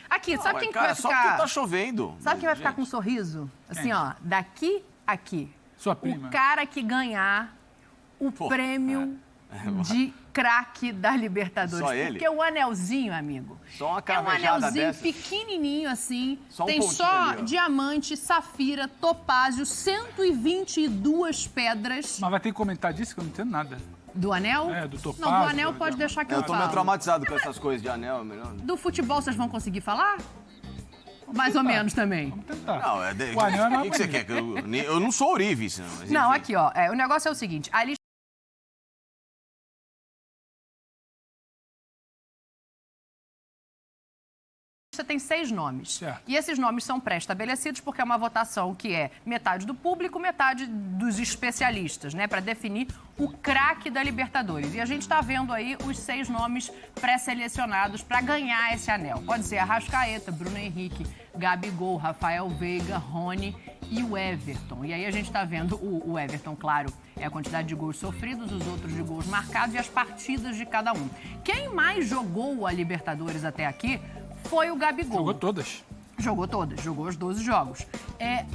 Aqui, sabe quem que cara, vai só ficar... porque tá chovendo. Sabe quem vai ficar com um sorriso? Assim, ó, daqui, aqui. Sua prima. O cara que ganhar o prêmio de craque da Libertadores. Só ele? Porque o anelzinho, amigo, Só uma é um cravejada anelzinho dessa. pequenininho assim. Só um tem pontinho só ali, ó. diamante, safira, topázio, 122 pedras. Mas vai ter que comentar disso que eu não entendo nada. Do anel? É, do topázio, Não, do anel do pode diamante. deixar que eu Eu tô meio falo. traumatizado com essas coisas de anel, é melhor. Do futebol vocês vão conseguir falar? Mais ou menos também. Vamos tentar. Não, O anel é o uma que você maneira. quer? Eu não sou Orives. Mas Não, enfim. aqui, ó. O negócio é o seguinte. A lista tem 6 nomes. Certo. E esses nomes são pré-estabelecidos porque é uma votação que é metade do público, metade dos especialistas, né? Para definir o craque da Libertadores. E a gente está vendo aí os 6 nomes pré-selecionados para ganhar esse anel. Pode ser Arrascaeta, Bruno Henrique, Gabigol, Rafael Veiga, Rony e o Everton. E aí a gente está vendo o Everton, claro, é a quantidade de gols sofridos, os outros de gols marcados e as partidas de cada um. Quem mais jogou a Libertadores até aqui foi o Gabigol. Jogou todas. Jogou todas, jogou os 12 jogos.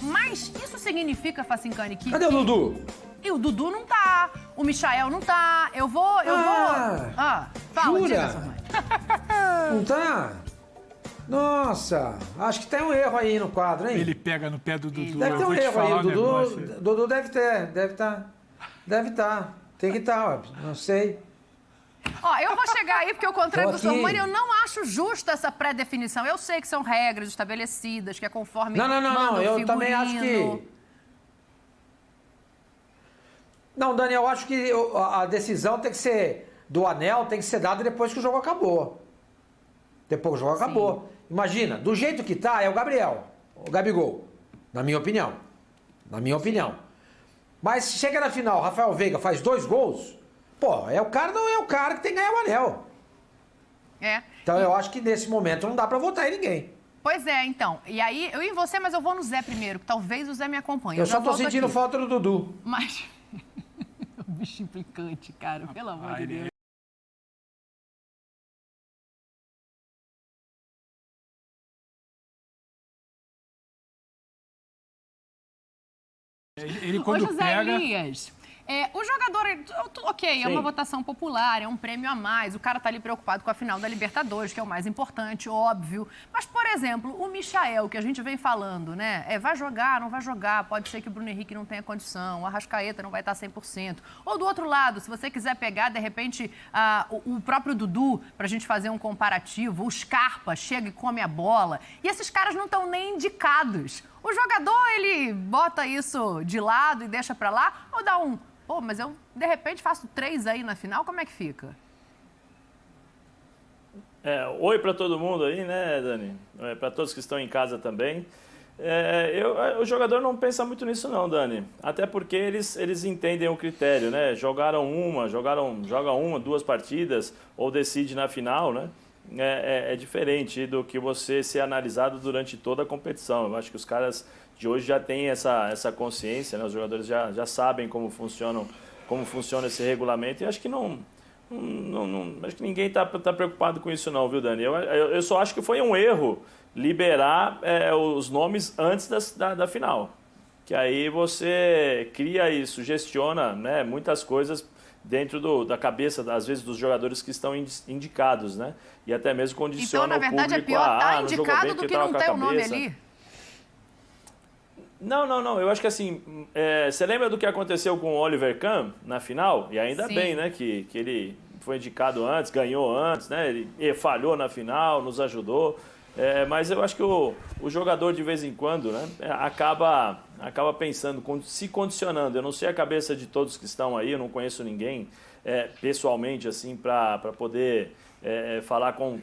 Mas isso significa, Facincani, que... Cadê o Dudu? E o Dudu não tá, o Michael não tá, eu vou... Fala, jura? diga, sua mãe. Não tá? Nossa, acho que tem um erro aí no quadro, hein? Ele pega no pé do Dudu. Deve ter eu um vou te erro aí. falar O um negócio. Dudu deve ter, deve estar. Deve estar. Tem que estar, ó. Não sei. Ó, eu vou chegar aí, porque ao contrário Tô do sua aqui. mãe, eu não acho justa essa pré-definição. Eu sei que são regras estabelecidas, que é conforme Não. manda o Eu também acho figurino. que. Não, Daniel, eu acho que a decisão tem que ser do anel, tem que ser dada depois que o jogo acabou. Depois que o jogo acabou. Imagina, do jeito que tá, é o Gabriel, o Gabigol, na minha opinião. Na minha opinião. Mas chega na final, Rafael Veiga faz 2 gols, pô, é o cara que tem que ganhar o anel. É. Então eu acho que nesse momento não dá pra votar em ninguém. Pois é, então. E aí, eu ia em você, mas eu vou no Zé primeiro, que talvez o Zé me acompanhe. Eu já só tô volto sentindo aqui. falta do Dudu. Mas... o bicho implicante, cara, pelo amor de Deus. Ele Ô, quando José pega... Elias, o jogador, ok, é uma votação popular, é um prêmio a mais, o cara tá ali preocupado com a final da Libertadores, que é o mais importante, óbvio. Mas, por exemplo, o Michael, que a gente vem falando, né? Vai jogar, não vai jogar, pode ser que o Bruno Henrique não tenha condição, o Arrascaeta não vai estar 100%. Ou do outro lado, se você quiser pegar, de repente, o próprio Dudu, pra gente fazer um comparativo, o Scarpa chega e come a bola, e esses caras não estão nem indicados. O jogador, ele bota isso de lado e deixa pra lá, ou dá um... Pô, mas eu, de repente, faço 3 aí na final, como é que fica? Oi para todo mundo aí, né, Dani? Para todos que estão em casa também. O jogador não pensa muito nisso não, Dani. Até porque eles entendem o critério, né? Joga 1, 2 partidas ou decide na final, né? É diferente do que você ser analisado durante toda a competição. Eu acho que os caras de hoje já têm essa consciência, né? Os jogadores já sabem como funciona esse regulamento e acho que acho que ninguém tá preocupado com isso não, viu, Dani? Eu só acho que foi um erro liberar os nomes antes da final. Que aí você cria e sugestiona, né, muitas coisas dentro da cabeça, às vezes, dos jogadores que estão indicados, né? E até mesmo condiciona então, na verdade, o público é pior estar não jogou indicado bem do porque que tava não com a ter o nome cabeça. ali. Não. Eu acho que assim, você lembra do que aconteceu com o Oliver Kahn na final? E ainda Sim. bem, né, que ele foi indicado antes, ganhou antes, né? Ele falhou na final, nos ajudou. Mas eu acho que o jogador, de vez em quando, né, acaba pensando, se condicionando. Eu não sei a cabeça de todos que estão aí, eu não conheço ninguém pessoalmente, assim, para poder falar com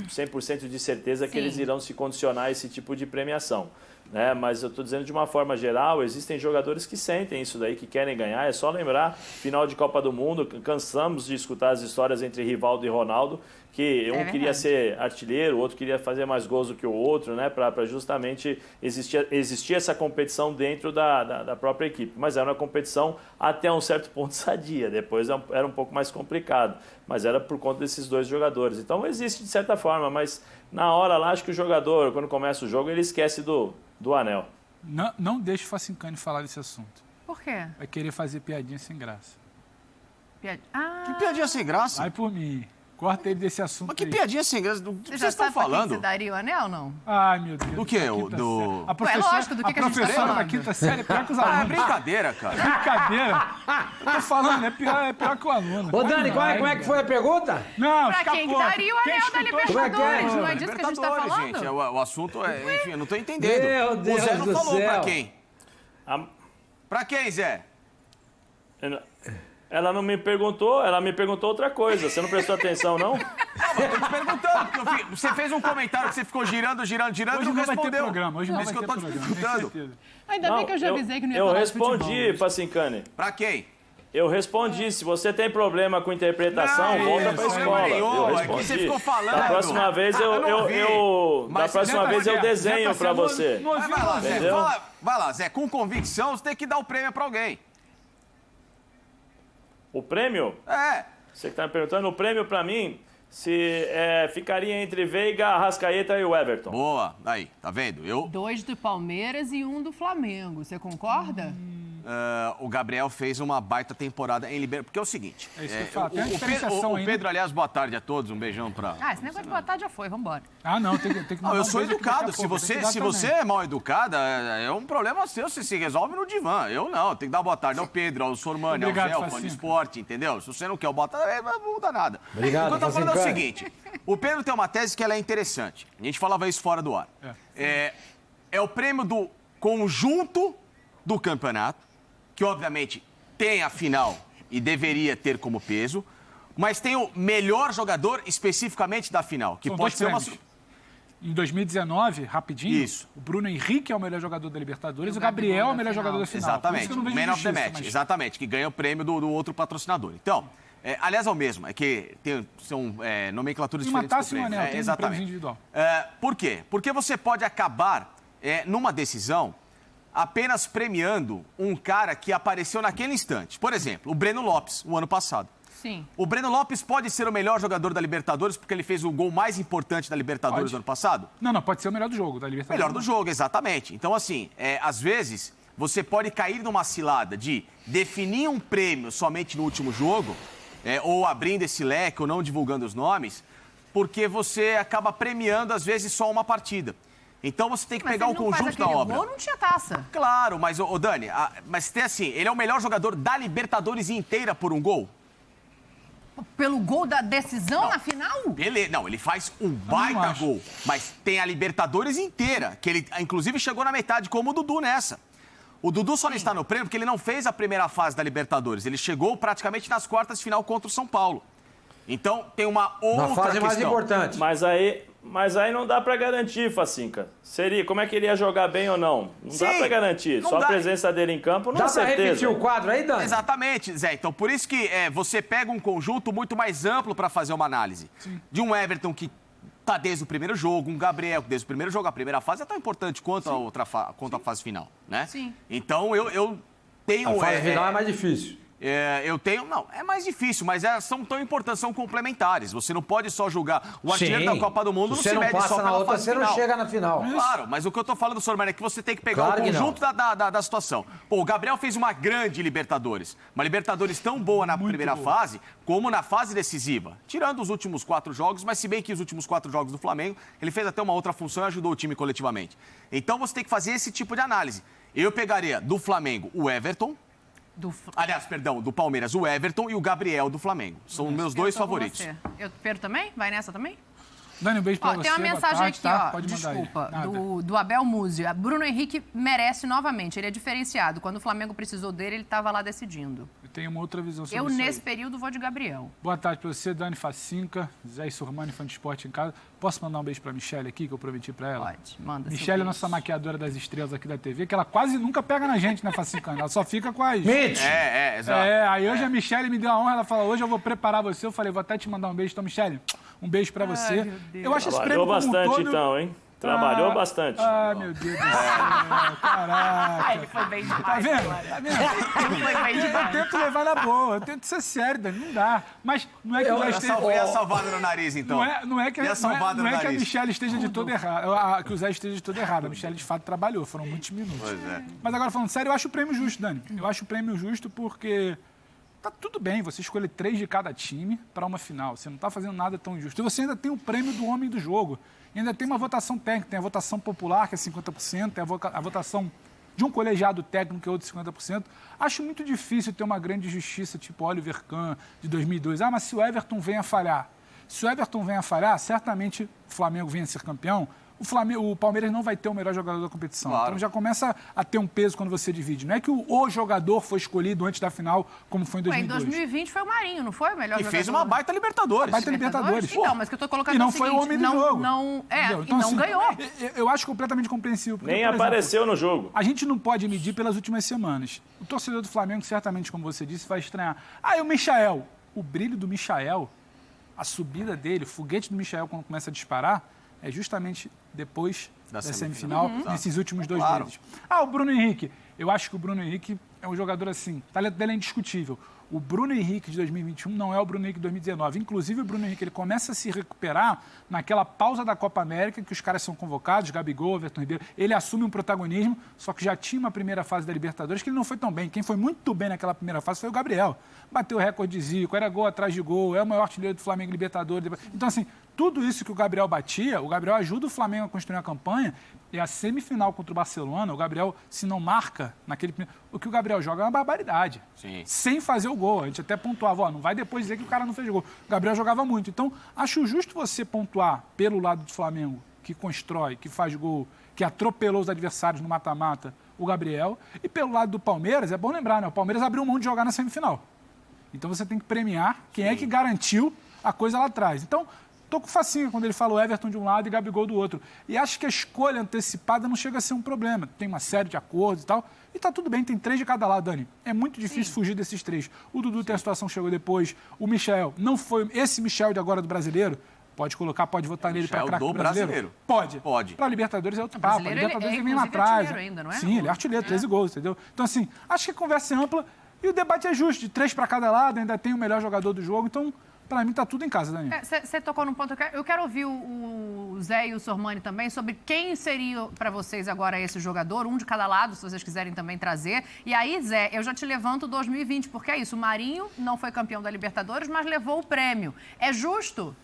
100% de certeza que Sim. eles irão se condicionar a esse tipo de premiação. Né? Mas eu estou dizendo de uma forma geral, existem jogadores que sentem isso daí, que querem ganhar. É só lembrar, final de Copa do Mundo, cansamos de escutar as histórias entre Rivaldo e Ronaldo, que um queria ser artilheiro, o outro queria fazer mais gols do que o outro, né? Para justamente existir essa competição dentro da própria equipe. Mas era uma competição até um certo ponto sadia, depois era um pouco mais complicado. Mas era por conta desses dois jogadores. Então existe de certa forma, mas na hora lá, acho que o jogador, quando começa o jogo, ele esquece do anel. Não deixe o Facincani falar desse assunto. Por quê? Vai querer fazer piadinha sem graça. Que piadinha sem graça? Vai por mim. Corta ele desse assunto. Mas que aí. piadinha sem graça? Do que Você vocês já estão sabe pra quem falando? você daria o anel, não? Ai, meu Deus. Do quê? Quinta Do- série. A Ué, professora, lógico, do que a gente tá professora da falando? quinta série é pior que os Ah, é alunos. brincadeira, cara. Brincadeira. Eu tô falando, é pior que o aluno. Ô, Dani, como é que foi a pergunta? Não, Pra fica quem que puto. daria o Quem anel da escutou, Libertadores? é? Não é disso que a gente tá Libertadores, falando? gente. O assunto é... Enfim, eu não tô entendendo. Meu Deus o Zé não do falou pra céu. quem. Pra quem, Zé? Ela não me perguntou, ela me perguntou outra coisa. Você não prestou atenção, não? Eu tô te perguntando, porque você fez um comentário que você ficou girando Hoje e não não vai ter respondeu. programa. Hoje não Isso vai que ter eu tô te programa. tenho perguntando. certeza. Ainda bem que eu já avisei que não ia eu falar de futebol. respondi, Facincani. Pra quem? Eu respondi. Se você tem problema com interpretação, Não, volta não pra tem problema escola. nenhum, Eu é que respondi. você ficou falando. Da próxima vez eu não vi. da Mas próxima Zé vez eu Zé desenho tá pra sendo você. novinho, Vai lá, Zé. Entendeu? Vai lá, Zé. Com convicção, você tem que dar o prêmio pra alguém. O prêmio? É. Você que tá me perguntando, o prêmio pra mim ficaria entre Veiga, Arrascaeta e o Everton. Boa. Aí, tá vendo? 2 do Palmeiras e 1 do Flamengo. Você concorda? O Gabriel fez uma baita temporada em Libertadores. Porque é o seguinte... É isso que eu falo, tem uma diferenciação o aí, né? Pedro, aliás, boa tarde a todos. Um beijão pra... Ah, esse negócio de boa tarde já foi, vambora. Ah, não, tem que Não, mandar eu um sou beijo aqui daqui a educado. Se pouco, você, tem que dar se também. você é mal educada, é um problema seu. Você se resolve no divã. Eu não. Tem que dar boa tarde ao Pedro, ao Sormani, ao Obrigado, Zé, ao fã Facinho. de esporte, entendeu? Se você não quer o boa tarde, não muda nada. Obrigado, O que eu tô falando é o Facincani. seguinte. O Pedro tem uma tese que ela é interessante. A gente falava isso fora do ar. É o prêmio do conjunto do campeonato, que obviamente tem a final e deveria ter como peso, mas tem o melhor jogador especificamente da final, que São pode dois ser uma... prêmios. Em 2019, rapidinho, Isso. o Bruno Henrique é o melhor jogador da Libertadores, o Gabriel é o melhor jogador da final. Por isso Exatamente, que eu não vejo Man of the justiça, Match, mas- exatamente, que ganha o prêmio do outro patrocinador. Então, aliás, é o mesmo, é que são nomenclaturas Tem uma diferentes taça do e um prêmio. anel, tem um exatamente. prêmio individual. Por quê? Porque você pode acabar, numa decisão, apenas premiando um cara que apareceu naquele instante. Por exemplo, o Breno Lopes, o ano passado. Sim. O Breno Lopes pode ser o melhor jogador da Libertadores porque ele fez o gol mais importante da Libertadores Pode. do ano passado? Não, pode ser o melhor do jogo, da Libertadores. Melhor do jogo, exatamente. Então, assim, às vezes, você pode cair numa cilada de definir um prêmio somente no último jogo, ou abrindo esse leque, ou não divulgando os nomes, porque você acaba premiando, às vezes, só uma partida. Então, você tem que Mas pegar ele o não faz conjunto da aquele obra. gol, não tinha taça. Claro, mas, ô Dani, mas tem assim, ele é o melhor jogador da Libertadores inteira por um gol? Pelo gol da decisão na final? Não, ele faz um baita acho. gol, mas tem a Libertadores inteira, que ele, inclusive, chegou na metade, como o Dudu nessa. O Dudu só não está no prêmio porque ele não fez a primeira fase da Libertadores. Ele chegou praticamente nas quartas de final contra o São Paulo. Então, tem uma outra Na fase mais questão. importante. Mas aí não dá pra garantir, Facinca. Como é que ele ia jogar bem ou não? Não dá Sim, pra garantir. não Só dá. a presença dele em campo não Dá é pra certeza. repetir o quadro aí, Dani? Exatamente, Zé. Então, por isso que você pega um conjunto muito mais amplo para fazer uma análise. De um Everton que tá desde o primeiro jogo, um Gabriel que desde o primeiro jogo, a primeira fase é tão importante quanto a fase final, né? Sim. Então, eu tenho... A fase final é mais difícil. Eu tenho... Não, é mais difícil, mas são tão importantes, são complementares. Você não pode só julgar o artilheiro da Copa do Mundo, Se não você se não mede só passa na pela outra, fase você não final. chega na final. Claro, mas o que eu tô falando, Sormani, é que você tem que pegar Claro o que não. conjunto da situação. Pô, o Gabriel fez uma grande Libertadores. Uma Libertadores tão boa na primeira fase, como na fase decisiva. Tirando os últimos 4 jogos, mas se bem que os últimos 4 jogos do Flamengo, ele fez até uma outra função e ajudou o time coletivamente. Então você tem que fazer esse tipo de análise. Eu pegaria do Flamengo o Everton, aliás, perdão, do Palmeiras o Everton e o Gabriel do Flamengo. São os meus dois Eu tô com favoritos. você. Pedro também? Vai nessa também? Dani, um beijo pra Ó, você. tem uma boa mensagem tarde, aqui, tá? ó. Pode mandar aí. Desculpa, Nada. do Abel Múzio. Bruno Henrique merece novamente. Ele é diferenciado. Quando o Flamengo precisou dele, ele estava lá decidindo. Eu tenho uma outra visão sobre Eu, isso aí. nesse período, vou de Gabriel. Boa tarde pra você, Dani Facinca, Zé e Sormani, fã de esporte em casa. Posso mandar um beijo pra Michelle aqui, que eu prometi pra ela? Pode, manda. seu Michelle é beijo. nossa maquiadora das estrelas aqui da TV, que ela quase nunca pega na gente, né, Facinca? Ela só fica com as... Mitch! Exato. Aí hoje a Michelle me deu a honra, ela falou, hoje eu vou preparar você. Eu falei, vou até te mandar um beijo. Então, Michelle, Um beijo pra você. meu Deus. Eu acho esse Trabalhou prêmio como um bastante, todo... então, hein? Trabalhou bastante. Meu Deus do céu. Caraca. Ele foi bem demais. Tá vendo? agora. Tá vendo? Ele foi bem Eu demais. tento levar na boa, eu tento ser sério, Dani, não dá. Mas não é que já esteja... Foi a salvada no nariz, então. Não é que, E a salvada não no é que a nariz. Michelle esteja de todo errado, que o Zé esteja de todo errado. A Michelle, de fato, trabalhou, foram muitos minutos. Pois é. Mas agora, falando sério, eu acho o prêmio justo, Dani. Eu acho o prêmio justo porque tá tudo bem você escolher 3 de cada time para uma final. Você não tá fazendo nada tão injusto. E você ainda tem o prêmio do homem do jogo. E ainda tem uma votação técnica, tem a votação popular, que é 50%, tem a votação de um colegiado técnico, que é outro 50%. Acho muito difícil ter uma grande justiça, tipo Oliver Kahn, de 2002. Mas se o Everton vem a falhar? Se o Everton vem a falhar, certamente o Flamengo venha a ser campeão. O Palmeiras não vai ter o melhor jogador da competição. Claro. Então já começa a ter um peso quando você divide. Não é que o jogador foi escolhido antes da final, como foi em Ué, em 2002. 2020 foi o Marinho, não foi o melhor E jogador? fez uma baita Libertadores. Baita Libertadores. Então, mas que eu tô colocando E não é o foi o seguinte, homem do não, jogo. Entendeu? Então, e não assim, ganhou. Eu acho completamente compreensível. Porque, Nem por exemplo, apareceu no jogo. a gente não pode medir pelas últimas semanas. O torcedor do Flamengo, certamente, como você disse, vai estranhar. E o Michael? O brilho do Michael, a subida dele, o foguete do Michael quando começa a disparar, é justamente depois da semifinal, nesses últimos 2 Claro. meses. O Bruno Henrique. Eu acho que o Bruno Henrique é um jogador assim, o talento dele é indiscutível. O Bruno Henrique de 2021 não é o Bruno Henrique de 2019. Inclusive, o Bruno Henrique ele começa a se recuperar naquela pausa da Copa América, que os caras são convocados, Gabigol, Everton Ribeiro. Ele assume um protagonismo, só que já tinha uma primeira fase da Libertadores que ele não foi tão bem. Quem foi muito bem naquela primeira fase foi o Gabriel. Bateu o recorde de Zico, era gol atrás de gol, é o maior artilheiro do Flamengo em Libertadores. Então, assim, tudo isso que o Gabriel batia, o Gabriel ajuda o Flamengo a construir uma campanha. E a semifinal contra o Barcelona, o Gabriel, se não marca naquele... O que o Gabriel joga é uma barbaridade. Sim. Sem fazer o gol. A gente até pontuava, não vai depois dizer que o cara não fez gol. O Gabriel jogava muito. Então, acho justo você pontuar pelo lado do Flamengo, que constrói, que faz gol, que atropelou os adversários no mata-mata, o Gabriel. E pelo lado do Palmeiras, é bom lembrar, né? O Palmeiras abriu mão de jogar na semifinal. Então, você tem que premiar quem é que garantiu a coisa lá atrás. Então, tô com facinho quando ele falou Everton de um lado e Gabigol do outro. E acho que a escolha antecipada não chega a ser um problema. Tem uma série de acordos e tal. E tá tudo bem, tem 3 de cada lado, Dani. É muito difícil fugir desses 3. O Dudu tem a situação que chegou depois. O Michel não foi... Esse Michel de agora do Brasileiro, pode colocar, pode votar nele para craque do Brasileiro? Pode. Pode. Para Libertadores é outro papo. A Brasileiro, Libertadores ele vem lá inclusive atrás. artilheiro ainda, não é? Sim, ele é artilheiro, 13 gols, entendeu? Então, assim, acho que a conversa é ampla e o debate é justo. De 3 para cada lado, ainda tem o melhor jogador do jogo. Então, para mim, tá tudo em casa, Dani. Você tocou num ponto. Eu quero ouvir o Zé e o Sormani também sobre quem seria para vocês agora esse jogador, um de cada lado, se vocês quiserem também trazer. E aí, Zé, eu já te levanto 2020, porque é isso. O Marinho não foi campeão da Libertadores, mas levou o prêmio. É justo?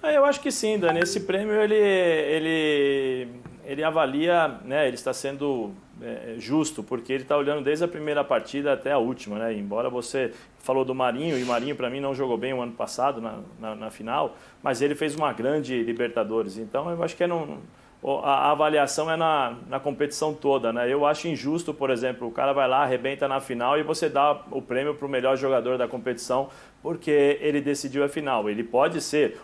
Eu acho que sim, Dani. Esse prêmio, ele avalia, né? Ele está sendo justo, porque ele está olhando desde a primeira partida até a última, né? Embora você falou do Marinho, e o Marinho para mim não jogou bem o ano passado na final, mas ele fez uma grande Libertadores. Então eu acho que a avaliação é na competição toda, né? Eu acho injusto, por exemplo, o cara vai lá, arrebenta na final e você dá o prêmio para o melhor jogador da competição porque ele decidiu a final. Ele pode ser...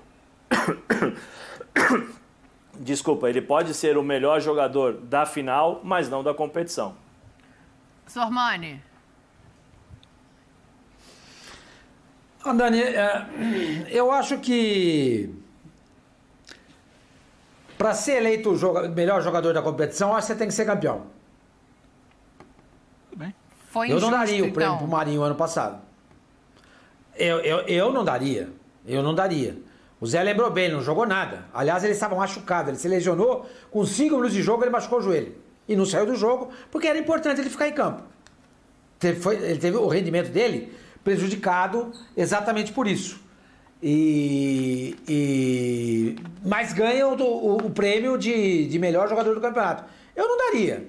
Desculpa, ele pode ser o melhor jogador da final, mas não da competição. Sormani. Dani, eu acho que para ser eleito o melhor jogador da competição, eu acho que você tem que ser campeão. Tudo bem. Foi Eu não injusto, daria o prêmio então. pro Marinho ano passado. Eu não daria. Eu não daria. O Zé lembrou bem, ele não jogou nada. Aliás, ele estava machucado. Ele se lesionou, com 5 minutos de jogo ele machucou o joelho. E não saiu do jogo, porque era importante ele ficar em campo. Ele teve o rendimento dele prejudicado exatamente por isso. Mas ganha o prêmio de melhor jogador do campeonato. Eu não daria.